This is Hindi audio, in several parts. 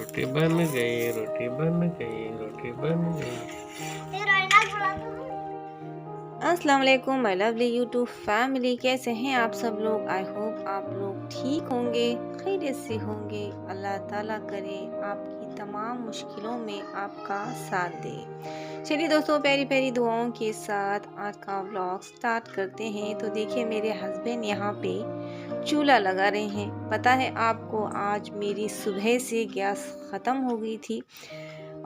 रोटी बन गई, रोटी बन गई, रोटी बन गई। अस्सलाम वालेकुम माय लवली यूट्यूब फैमिली, कैसे हैं आप सब लोग। आई होप आप लोग ठीक होंगे, खैरियत से होंगे। अल्लाह ताला करे आपकी तमाम मुश्किलों में आपका साथ दे। चलिए दोस्तों, प्यारी प्यारी दुआओं के साथ आज का व्लॉग स्टार्ट करते हैं। तो देखिए, मेरे हस्बैंड यहाँ पे चूल्हा लगा रहे हैं। पता है आपको, आज मेरी सुबह से गैस ख़त्म हो गई थी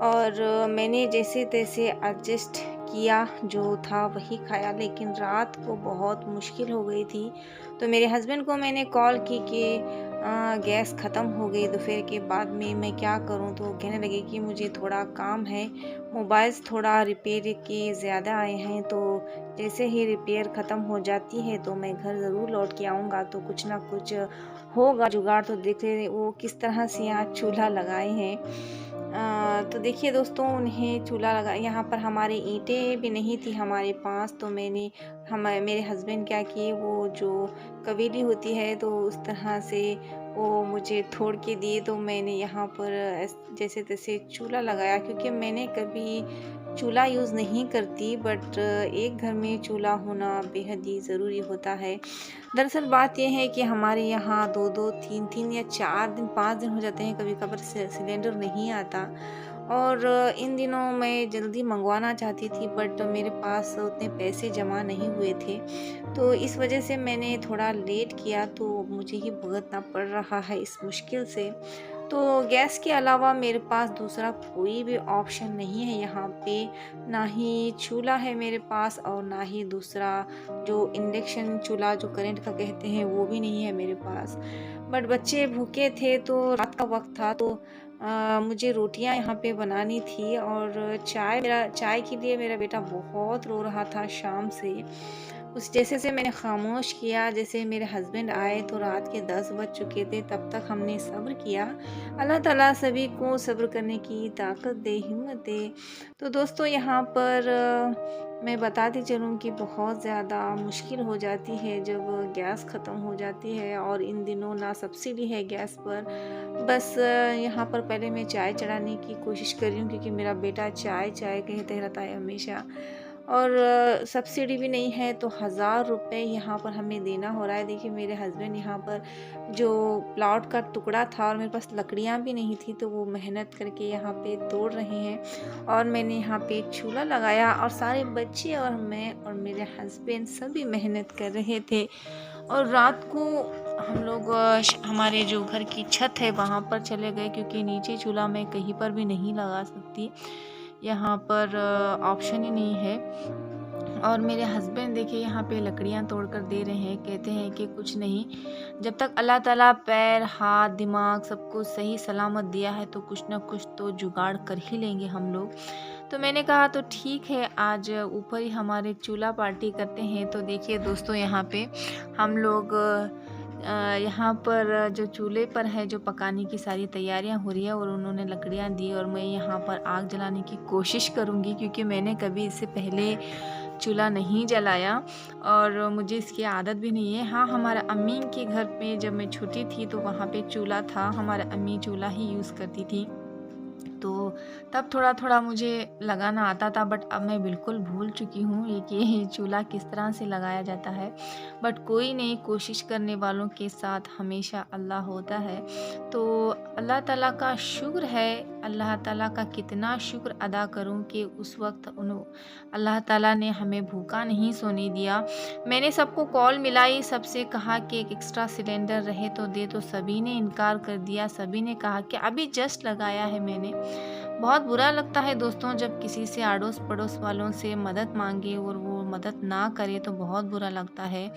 और मैंने जैसे तैसे एडजस्ट किया, जो था वही खाया। लेकिन रात को बहुत मुश्किल हो गई थी, तो मेरे हस्बैंड को मैंने कॉल की कि गैस ख़त्म हो गई दोपहर के बाद में, मैं क्या करूं। तो कहने लगे कि मुझे थोड़ा काम है, मोबाइल्स थोड़ा रिपेयर के ज़्यादा आए हैं, तो जैसे ही रिपेयर ख़त्म हो जाती है तो मैं घर ज़रूर लौट के आऊँगा, तो कुछ ना कुछ होगा जुगाड़। तो देखते वो किस तरह से यहाँ चूल्हा लगाए हैं। तो देखिए दोस्तों, उन्हें चूल्हा लगा, यहाँ पर हमारे ईंटें भी नहीं थी हमारे पास, तो मैंने मेरे हस्बैंड क्या किए, वो जो कवेली होती है तो उस तरह से वो मुझे तोड़ के दिए। तो मैंने यहाँ पर जैसे तैसे चूल्हा लगाया, क्योंकि मैंने कभी चूल्हा यूज़ नहीं करती, बट एक घर में चूल्हा होना बेहद ही ज़रूरी होता है। दरअसल बात यह है कि हमारे यहाँ 2-2, 3-3 या 4 दिन, 5 दिन हो जाते हैं कभी कभार सिलेंडर नहीं आता। और इन दिनों मैं जल्दी मंगवाना चाहती थी, बट मेरे पास उतने पैसे जमा नहीं हुए थे, तो इस वजह से मैंने थोड़ा लेट किया, तो मुझे ही भुगतना पड़ रहा है इस मुश्किल से। तो गैस के अलावा मेरे पास दूसरा कोई भी ऑप्शन नहीं है यहाँ पे, ना ही चूल्हा है मेरे पास और ना ही दूसरा जो इंडक्शन चूल्हा जो करंट का कहते हैं वो भी नहीं है मेरे पास। बट बच्चे भूखे थे, तो रात का वक्त था, तो मुझे रोटियां यहाँ पे बनानी थी। और चाय के लिए मेरा बेटा बहुत रो रहा था शाम से। उस जैसे से मैंने खामोश किया, जैसे मेरे हस्बैंड आए तो रात के 10 बज चुके थे, तब तक हमने सब्र किया। अल्लाह ताला सभी को सब्र करने की ताकत दे, हिम्मत दे। तो दोस्तों, यहाँ पर मैं बताती चलूँ कि बहुत ज़्यादा मुश्किल हो जाती है जब गैस ख़त्म हो जाती है, और इन दिनों ना सब्सिडी है गैस पर। बस यहाँ पर पहले मैं चाय चढ़ाने की कोशिश कर रही हूँ, क्योंकि मेरा बेटा चाय चाय कहते रहता है हमेशा। और सब्सिडी भी नहीं है, तो 1000 रुपये यहाँ पर हमें देना हो रहा है। देखिए, मेरे हस्बैंड यहाँ पर जो प्लॉट का टुकड़ा था और मेरे पास लकड़ियाँ भी नहीं थी, तो वो मेहनत करके यहाँ पे तोड़ रहे हैं। और मैंने यहाँ पे चूल्हा लगाया, और सारे बच्चे और मैं और मेरे हस्बैंड सभी मेहनत कर रहे थे। और रात को हम लोग हमारे जो घर की छत है वहाँ पर चले गए, क्योंकि नीचे चूल्हा मैं कहीं पर भी नहीं लगा सकती, यहाँ पर ऑप्शन ही नहीं है। और मेरे हस्बैंड देखिए यहाँ पे लकड़ियाँ तोड़ कर दे रहे हैं, कहते हैं कि कुछ नहीं, जब तक अल्लाह ताला पैर, हाथ, दिमाग सब कुछ सही सलामत दिया है, तो कुछ ना कुछ तो जुगाड़ कर ही लेंगे हम लोग। तो मैंने कहा तो ठीक है, आज ऊपर ही हमारे चूल्हा पार्टी करते हैं। तो देखिए दोस्तों, यहाँ पे हम लोग यहाँ पर जो चूल्हे पर है, जो पकाने की सारी तैयारियां हो रही है, और उन्होंने लकड़ियाँ दी, और मैं यहाँ पर आग जलाने की कोशिश करूँगी, क्योंकि मैंने कभी इससे पहले चूल्हा नहीं जलाया और मुझे इसकी आदत भी नहीं है। हाँ, हमारा अम्मी के घर पे जब मैं छोटी थी तो वहाँ पे चूल्हा था, हमारा अम्मी चूल्हा ही यूज़ करती थी, तो तब थोड़ा थोड़ा मुझे लगाना आता था। बट अब मैं बिल्कुल भूल चुकी हूँ ये कि चूल्हा किस तरह से लगाया जाता है। बट कोई नहीं, कोशिश करने वालों के साथ हमेशा अल्लाह होता है। तो अल्लाह ताला का शुक्र है, अल्लाह ताला का कितना शुक्र अदा करूँ कि उस वक्त अल्लाह ताला ने हमें भूखा नहीं सोने दिया। मैंने सबको कॉल मिलाई, सबसे कहा कि एक एक्स्ट्रा सिलेंडर रहे तो दे, तो सभी ने इनकार कर दिया। सभी ने कहा कि अभी जस्ट लगाया है मैंने। बहुत बुरा लगता है दोस्तों, जब किसी से अड़ोस पड़ोस वालों से मदद मांगे और वो मदद ना करे, तो बहुत बुरा लगता है।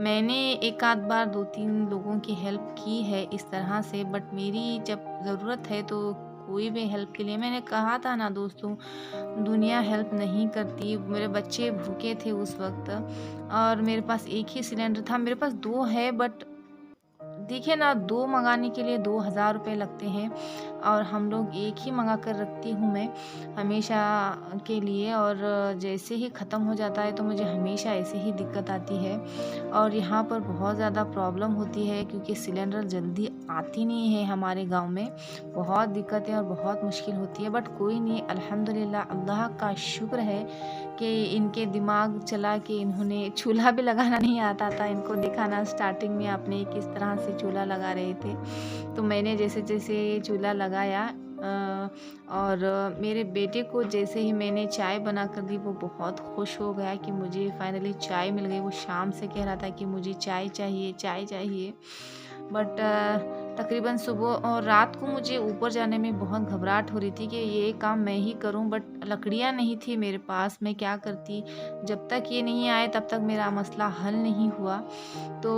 मैंने एक आध बार 2-3 लोगों की हेल्प की है इस तरह से, बट मेरी जब ज़रूरत है तो कोई भी हेल्प के लिए, मैंने कहा था ना दोस्तों, दुनिया हेल्प नहीं करती। मेरे बच्चे भूखे थे उस वक्त, और मेरे पास एक ही सिलेंडर था। मेरे पास 2 है, बट देखिए ना, 2 मँगाने के लिए 2000 रुपये लगते हैं, और हम लोग एक ही मँगा कर रखती हूँ मैं हमेशा के लिए। और जैसे ही ख़त्म हो जाता है तो मुझे हमेशा ऐसे ही दिक्कत आती है, और यहाँ पर बहुत ज़्यादा प्रॉब्लम होती है, क्योंकि सिलेंडर जल्दी आती नहीं है हमारे गांव में। बहुत दिक्कतें और बहुत मुश्किल होती है, बट कोई नहीं, अल्हम्दुलिल्लाह अल्लाह का शुक्र है कि इनके दिमाग चला कि इन्होंने चूल्हा भी लगाना नहीं आता था इनको। देखा ना स्टार्टिंग में आपने किस तरह से चूल्हा लगा रहे थे, तो मैंने जैसे जैसे चूल्हा लगाया और मेरे बेटे को जैसे ही मैंने चाय बना कर दी वो बहुत खुश हो गया कि मुझे फाइनली चाय मिल गई। वो शाम से कह रहा था कि मुझे चाय चाहिए, चाय चाहिए। बट तकरीबन सुबह और रात को मुझे ऊपर जाने में बहुत घबराहट हो रही थी कि ये काम मैं ही करूं, बट लकड़ियां नहीं थी मेरे पास, मैं क्या करती। जब तक ये नहीं आए तब तक मेरा मसला हल नहीं हुआ। तो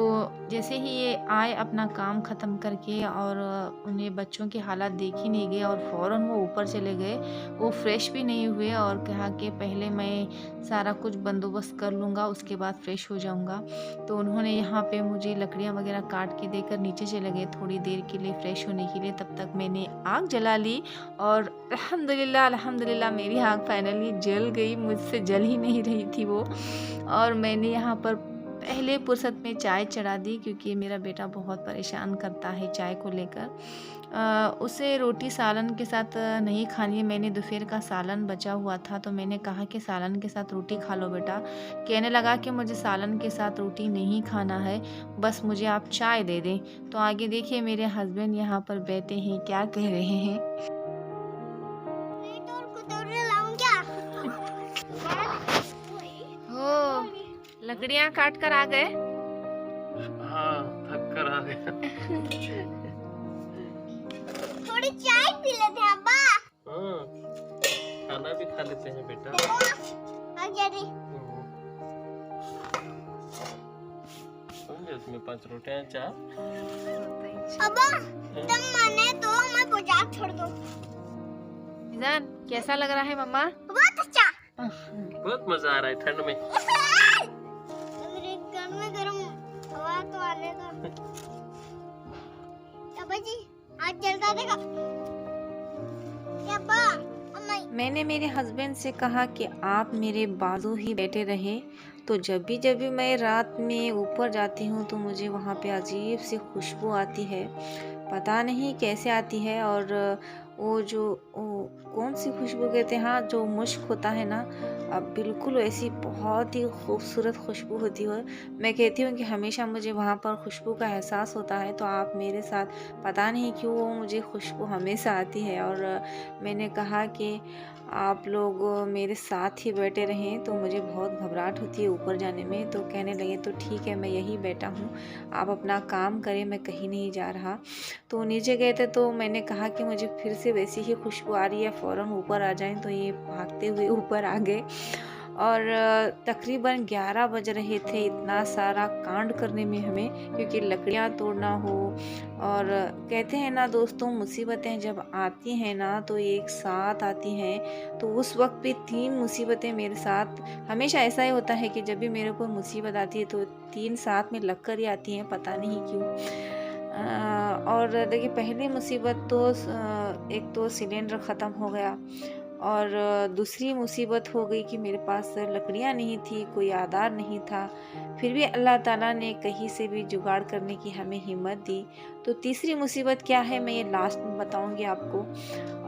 जैसे ही ये आए अपना काम ख़त्म करके, और उन्हें बच्चों की हालत देखी नहीं गई और फ़ौरन वो ऊपर चले गए। वो फ्रेश भी नहीं हुए और कहा कि पहले मैं सारा कुछ बंदोबस्त कर लूँगा, उसके बाद फ्रेश हो जाऊँगा। तो उन्होंने यहाँ पे मुझे लकड़ियाँ वगैरह काट के देकर नीचे चले गए थोड़ी देर के लिए फ्रेश होने के लिए। तब तक मैंने आग जला ली और अल्हम्दुलिल्लाह अल्हम्दुलिल्लाह मेरी आग फाइनली जल गई। मुझसे जल ही नहीं रही थी वो। और मैंने यहाँ पर पहले फुर्सत में चाय चढ़ा दी, क्योंकि मेरा बेटा बहुत परेशान करता है चाय को लेकर। उसे रोटी सालन के साथ नहीं खानी है। मैंने दोपहर का सालन बचा हुआ था तो मैंने कहा कि सालन के साथ रोटी खा लो बेटा। कहने लगा कि मुझे सालन के साथ रोटी नहीं खाना है, बस मुझे आप चाय दे दें। तो आगे देखिए मेरे हस्बैंड यहाँ पर बैठे हैं, क्या कह रहे हैं। हो लकड़ियाँ काट कर आ गए। हाँ, थक कर आ गया। थोड़ी चाय पी लेते हैं अब्बा। हाँ, खाना भी खा लेते हैं बेटा। आ गया रे। समझे, उसमें 5 रोटियां चार। अब्बा तुम माने तो मैं बाजार छोड़ दूं। मिजान कैसा लग रहा है मम्मा? बहुत अच्छा। बहुत मजा आ रहा है ठंड में। मेरे घर में गर्म हवा तो आने दो। अब्बा जी आज जलता देखा। क्या अब्बा? मैंने मेरे हस्बैंड से कहा कि आप मेरे बाजू ही बैठे रहे। तो जब भी मैं रात में ऊपर जाती हूँ तो मुझे वहाँ पे अजीब सी खुशबू आती है, पता नहीं कैसे आती है। और वो कौन सी खुशबू कहते हैं, हाँ जो मुश्क होता है ना, अब बिल्कुल ऐसी बहुत ही खूबसूरत खुशबू होती है। मैं कहती हूँ कि हमेशा मुझे वहाँ पर खुशबू का एहसास होता है, तो आप मेरे साथ पता नहीं क्यों वो मुझे खुशबू हमेशा आती है। और मैंने कहा कि आप लोग मेरे साथ ही बैठे रहें, तो मुझे बहुत घबराहट होती है ऊपर जाने में। तो कहने लगे तो ठीक है मैं यही बैठा हूँ, आप अपना काम करें, मैं कहीं नहीं जा रहा। तो नीचे गए थे तो मैंने कहा कि मुझे फिर से वैसी ही खुशबू आ रही है, फ़ौरन ऊपर आ जाएं। तो ये भागते हुए ऊपर आ गए और तकरीबन 11 बज रहे थे। इतना सारा कांड करने में हमें, क्योंकि लकड़ियाँ तोड़ना हो, और कहते हैं ना दोस्तों, मुसीबतें जब आती हैं ना तो एक साथ आती हैं। तो उस वक्त पे 3 मुसीबतें मेरे साथ, हमेशा ऐसा ही होता है कि जब भी मेरे को मुसीबत आती है तो 3 साथ में लग कर ही आती हैं, पता नहीं क्यों। और देखिए पहली मुसीबत तो एक तो सिलेंडर ख़त्म हो गया, और दूसरी मुसीबत हो गई कि मेरे पास लकड़ियाँ नहीं थी, कोई आधार नहीं था। फिर भी अल्लाह ताला ने कहीं से भी जुगाड़ करने की हमें हिम्मत दी। तो तीसरी मुसीबत क्या है मैं ये लास्ट में बताऊंगी आपको।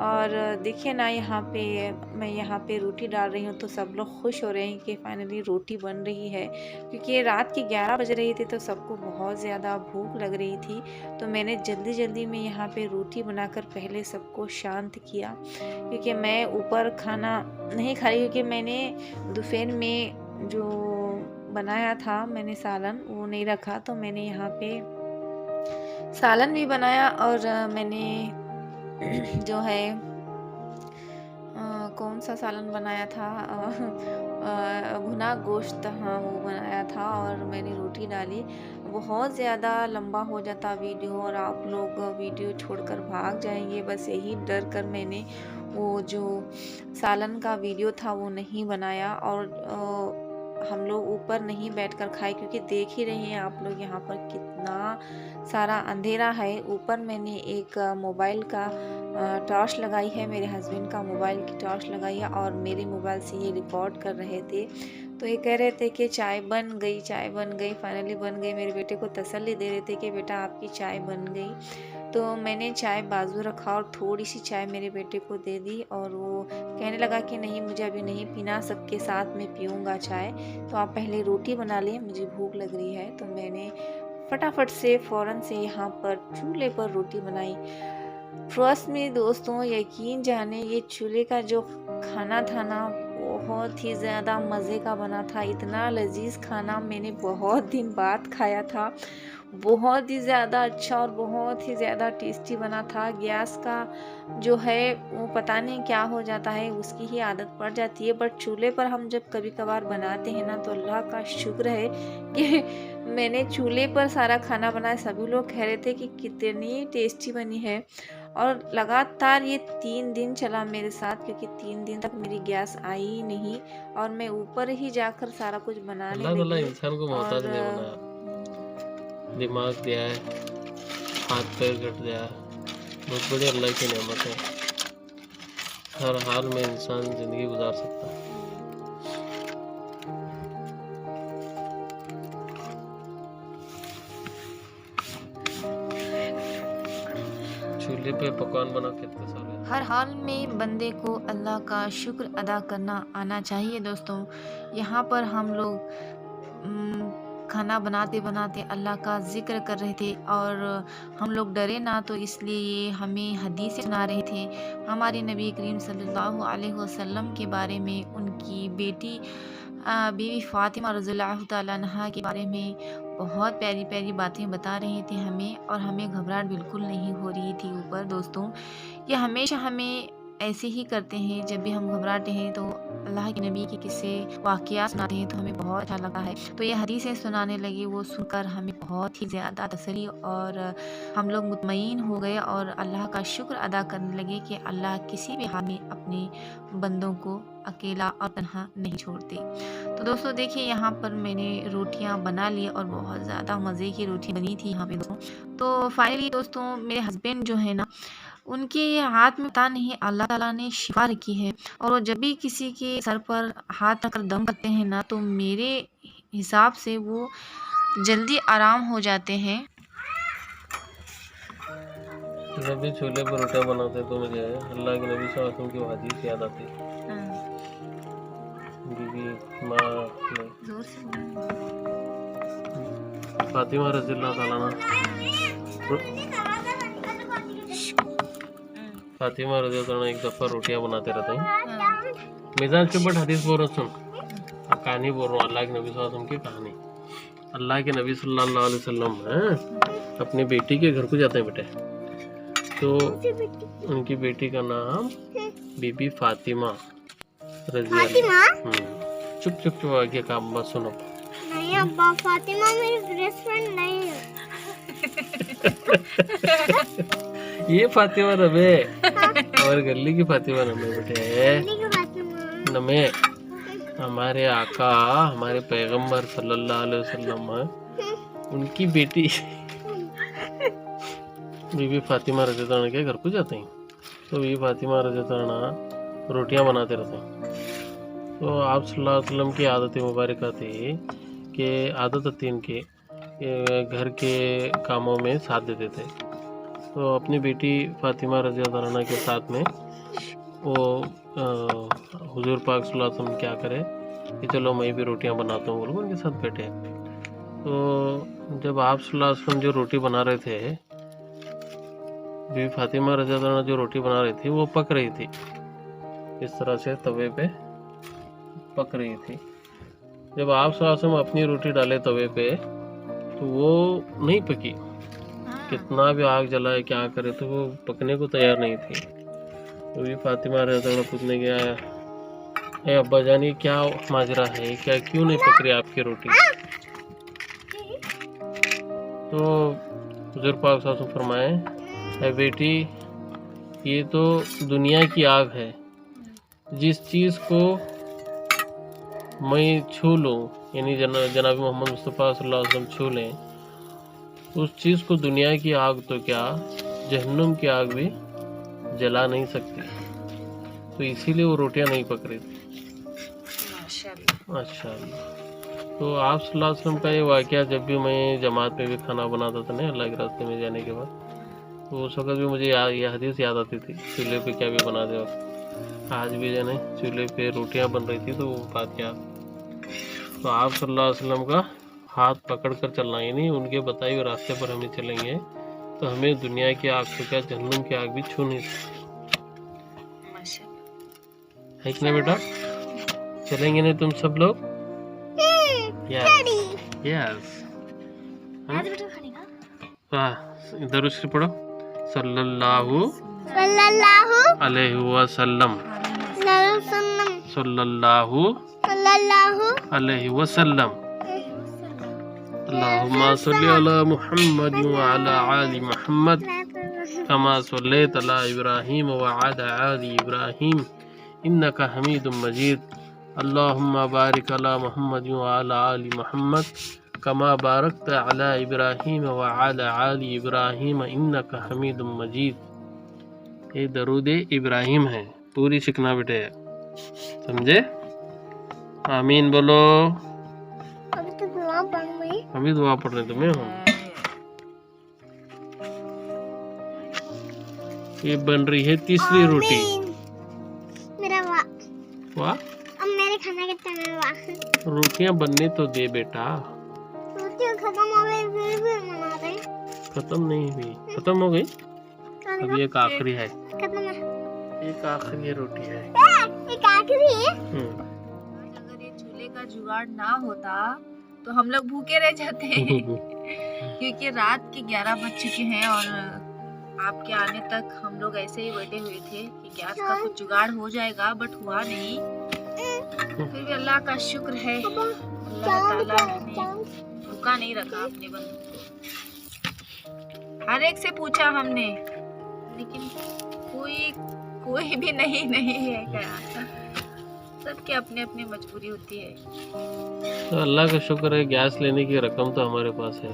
और देखिए ना मैं यहाँ पे रोटी डाल रही हूँ तो सब लोग खुश हो रहे हैं कि फाइनली रोटी बन रही है, क्योंकि रात के 11 बज रहे थे तो सबको बहुत ज़्यादा भूख लग रही थी। तो मैंने जल्दी में यहाँ पे रोटी बनाकर पहले सबको शांत किया, क्योंकि मैं ऊपर खाना नहीं खा रही, क्योंकि मैंने दोपहर में जो बनाया था मैंने सालन वो नहीं रखा। तो मैंने यहाँ पे सालन भी बनाया, और मैंने जो है कौन सा सालन बनाया था, भुना गोश्त, हाँ वो बनाया था। और मैंने रोटी डाली। बहुत ज़्यादा लंबा हो जाता वीडियो और आप लोग वीडियो छोड़कर भाग जाएंगे, बस यही डर कर मैंने वो जो सालन का वीडियो था वो नहीं बनाया। और हम लोग ऊपर नहीं बैठकर खाए, क्योंकि देख ही रहे हैं आप लोग यहाँ पर कितना सारा अंधेरा है। ऊपर मैंने एक मोबाइल का टॉर्च लगाई है, मेरे हस्बैंड का मोबाइल की टॉर्च लगाई है, और मेरे मोबाइल से ये रिकॉर्ड कर रहे थे। तो ये कह रहे थे कि चाय बन गई, चाय बन गई, फाइनली बन गई। मेरे बेटे को तसल्ली दे रहे थे कि बेटा आपकी चाय बन गई। तो मैंने चाय बाजू रखा और थोड़ी सी चाय मेरे बेटे को दे दी और वो कहने लगा कि नहीं मुझे अभी नहीं पीना, सबके साथ में पीऊँगा चाय, तो आप पहले रोटी बना लें, मुझे भूख लग रही है। तो मैंने फटाफट से फ़ौरन से यहाँ पर चूल्हे पर रोटी बनाई। ट्रस्ट में दोस्तों, यकीन जाने ये चूल्हे का जो खाना था ना बहुत ही ज़्यादा मज़े का बना था। इतना लजीज खाना मैंने बहुत दिन बाद खाया था। बहुत ही ज़्यादा अच्छा और बहुत ही ज़्यादा टेस्टी बना था। गैस का जो है वो पता नहीं क्या हो जाता है, उसकी ही आदत पड़ जाती है, बट चूल्हे पर हम जब कभी कभार बनाते हैं ना तो अल्लाह का शुक्र है कि मैंने चूल्हे पर सारा खाना बनाया। सभी लोग कह रहे थे कि कितनी टेस्टी बनी है। और लगातार ये 3 दिन चला मेरे साथ, क्योंकि 3 दिन तक मेरी गैस आई ही नहीं और मैं ऊपर ही जाकर सारा कुछ बनाने लगी। इंसान को मोहताज नहीं बनाया, दिमाग दिया है, हाथ पैर कट दिया है, बहुत बड़ी अल्लाह की नेमत है। हर हाल में इंसान जिंदगी गुजार सकता है। चूल्हे पे पकवान बना कितने साल है। हर हाल में बंदे को अल्लाह का शुक्र अदा करना आना चाहिए दोस्तों। यहाँ पर हम लोग खाना बनाते बनाते अल्लाह का ज़िक्र कर रहे थे और हम लोग डरे ना, तो इसलिए हमें हदीसें सुना रहे थे हमारे नबी करीम सल्लल्लाहु अलैहि वसल्लम के बारे में, उनकी बेटी बीवी फ़ातिमा रज़ियल्लाहु ताला अन्हा के बारे में बहुत प्यारी प्यारी बातें बता रहे थे हमें, और हमें घबराहट बिल्कुल नहीं हो रही थी ऊपर। दोस्तों ये हमेशा हमें ऐसे ही करते हैं, जब भी हम घबराते हैं तो अल्लाह के नबी के किस्से वाक़ियात सुनाते हैं तो हमें बहुत अच्छा लगता है। तो ये हदीसें सुनाने लगे, वो सुनकर हमें बहुत ही ज़्यादा तसल्ली और हम लोग मुतमईन हो गए और अल्लाह का शुक्र अदा करने लगे कि अल्लाह किसी भी हाल में अपने बंदों को अकेला और तन्हा नहीं छोड़ते। तो दोस्तों देखिए यहाँ पर मैंने रोटियाँ बना ली और बहुत ज़्यादा मज़े की रोटी बनी थी यहाँ पे दोस्तों। तो फाइनली दोस्तों मेरे हस्बैंड जो है ना, उनके हाथ में पता नहीं अल्लाह ताला ने शिफा रखी है, और वो जब भी किसी के सर पर हाथ रखकर दम करते हैं ना तो मेरे हिसाब से वो जल्दी आराम हो जाते हैं। जब भी चूल्हे पर रोटियां बनाते तो मुझे अल्लाह के नबी सल्लल्लाहु अलैहि वसल्लम की हदीस याद आती। बीबी माँ फातिमा रज़ियल्लाहु ताला फातिमा रज़ियल्लाहु ताला एक दफ़ा रोटियां बनाते रहते हैं। मिजाज के बट हदीस बोल रहा, सुन कहानी बोल रहा हूँ, अल्लाह के नबी सल्लल्लाहु अलैहि वसल्लम की कहानी। अल्लाह के नबी सल्लल्लाहु अलैहि वसल्लम अपनी बेटी के घर को जाते हैं बेटे, तो उनकी बेटी का नाम बीबी फातिमा रज़ियल्लाहु। चुप चुप चुप आगे काम मत सुनो। नहीं अब्बा, फातिमा मेरी बेस्ट फ्रेंड नहीं है। ये फातिमा नमे और गली की फातिमा नमे बेटे, नमे हमारे आका हमारे पैगंबर सल्लल्लाहु अलैहि वसल्लम उनकी बेटी बीबी फातिमा रज़ियल्लाहु के घर को जाते हैं। तो बीबी फातिमा रज़ियल्लाहु रोटियां बनाते रहते हैं। तो आप सल्लल्लाहु अलैहि वसल्लम की आदत मुबारक थी कि आदत थी इनके घर के कामों में साथ देते थे। तो अपनी बेटी फातिमा रज़ियल्लाहु अन्हा के साथ में वो हुजूर पाक सल्लल्लाहु अलैहि वसल्लम क्या करे कि चलो मैं भी रोटियां बनाता हूँ, बोलो उनके साथ बैठे। तो जब आप सल्लल्लाहु अलैहि वसल्लम जो रोटी बना रहे थे, बीबी फातिमा रज़ियल्लाहु अन्हा जो रोटी बना रही थी वो पक रही थी, इस तरह से तवे पे पक रही थी। जब आप सल्लल्लाहु अलैहि वसल्लम अपनी रोटी डाले तवे पे तो वो नहीं पकी, कितना भी आग जलाए क्या करे तो वो पकने को तैयार नहीं थी। तो भी फातिमा रज़ियल्लाहु अन्हा पूछने गया, ए अब्बा जानी क्या माजरा है, क्या क्यों नहीं पक रही आपकी रोटी? तो हुजूर पाक सल्लल्लाहु अलैहि वसल्लम फरमाए, है बेटी ये तो दुनिया की आग है, जिस चीज़ को मैं छू लूँ यानी जनाब मोहम्मद मुस्तफ़ा सल्लल्लाहु अलैहि वसल्लम छू लें, उस चीज़ को दुनिया की आग तो क्या जहन्नुम की आग भी जला नहीं सकती। तो इसीलिए वो रोटियां नहीं पक रही थी। माशाअल्लाह। अच्छा जी। तो आप सल्लल्लाहु अलैहि वसल्लम का ये वाक़या, जब भी मैं जमात में भी खाना बनाता था ना अल्लाह के रास्ते में जाने के बाद, तो उस वक़्त भी मुझे ये हदीस याद आती थी, चूल्हे पे क्या भी बनाते वक्त। आज भी जाने चूल्हे पे रोटियां बन रही थी तो वो बात याद। तो आप सल्लल्लाहु अलैहि वसल्लम का हाथ पकड़ कर चलना, यानी उनके बताए हुए रास्ते पर हमें चलेंगे तो हमें दुनिया की आग तो क्या जहन्नुम की आग भी छू नहीं सकती, है कि ना बेटा? चलेंगे नहीं तुम सब लोग? Yes yes. दरूद शरीफ पढ़ो। सल्लल्लाहु सल्लल्लाहु अलैहि वसल्लम। वसल्लम सल्लल्लाहु सल्लल्लाहु अलैहि वसल्लम। अल्लाहुम्मा सल्ली अला मुहम्मद व अला आलि मुहम्मद कमा सल्लैत अला इब्राहीम व अला आलि इब्राहीम इन्नका हमीदुम मजीद। अल्लाहुम्मा बारिक अला मुहम्मद व अला आलि मुहम्मद कमा बारकत अला इब्राहीम व अला आलि इब्राहीम इन्नका हमीदुम मजीद। ये दरूद इब्राहिम है, पूरी सीखना बेटे, समझे? आमीन बोलो। अभी तो दुआ पढ़ रही। अभी दुआ पढ़ रहे तुम्हें हम। ये बन रही है तीसरी रोटी। मेरा वाह वाह, अब मेरे खाना के टाइम में वाह। रोटियां बनने तो दे बेटा। रोटियां खत्म हो गई फिर भी बना रहे। खत्म नहीं हुई, खत्म हो गई। अभी एक आखिरी है, खत्म है। एक आखिरी रोटी है। एक आखिरी है। अगर ये चूल्हे का जुगाड़ ना होता तो हम लोग भूखे रह जाते क्योंकि रात के 11 बज चुके हैं और आपके आने तक हम लोग ऐसे ही बैठे हुए थे कि गैस का कुछ जुगाड़ हो जाएगा, बट हुआ नहीं। फिर भी अल्लाह का शुक्र है, अल्लाह ताला ने भूखा नहीं रखा अपने बंदों को। हर एक से पूछा हमने, लेकिन कोई भी नहीं है क्या। सबके अपने अपने मजबूरी होती है। तो अल्लाह का शुक्र है, गैस लेने की रकम तो हमारे पास है,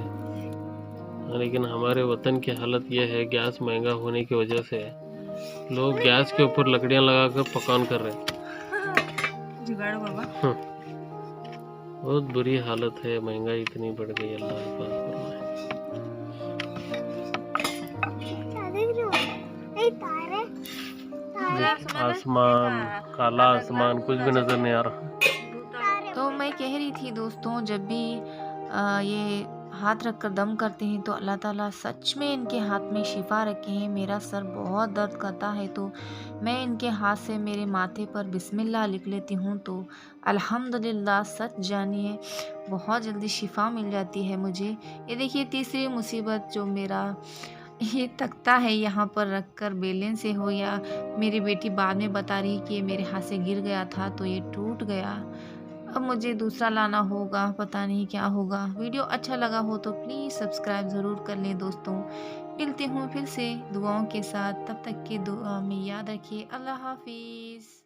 लेकिन हमारे वतन की हालत यह है, गैस महंगा होने की वजह से लोग गैस के ऊपर लकड़ियां लगाकर पकान कर रहे हैं। जुगाड़ बाबा। बहुत बुरी हालत है, महंगाई इतनी बढ़ गई, अल्लाह के पास फरमाए। आसमान काला, आसमान कुछ भी नजर नहीं आ रहा। तो मैं कह रही थी दोस्तों, जब भी ये हाथ रखकर दम करते हैं तो अल्लाह ताला सच में इनके हाथ में शिफा रखे हैं। मेरा सर बहुत दर्द करता है तो मैं इनके हाथ से मेरे माथे पर बिस्मिल्लाह लिख लेती हूँ, तो अल्हम्दुलिल्लाह सच जानिए बहुत जल्दी शिफा मिल जाती है मुझे। ये देखिए तीसरी मुसीबत, जो मेरा ये तख्ता है यहाँ पर रखकर बेलन से हो, या मेरी बेटी बाद में बता रही कि ये मेरे हाथ से गिर गया था तो ये टूट गया। अब मुझे दूसरा लाना होगा, पता नहीं क्या होगा। वीडियो अच्छा लगा हो तो प्लीज़ सब्सक्राइब ज़रूर कर लें दोस्तों। मिलती हूँ फिर से दुआओं के साथ, तब तक की दुआ में याद रखिए। अल्लाह हाफिज़।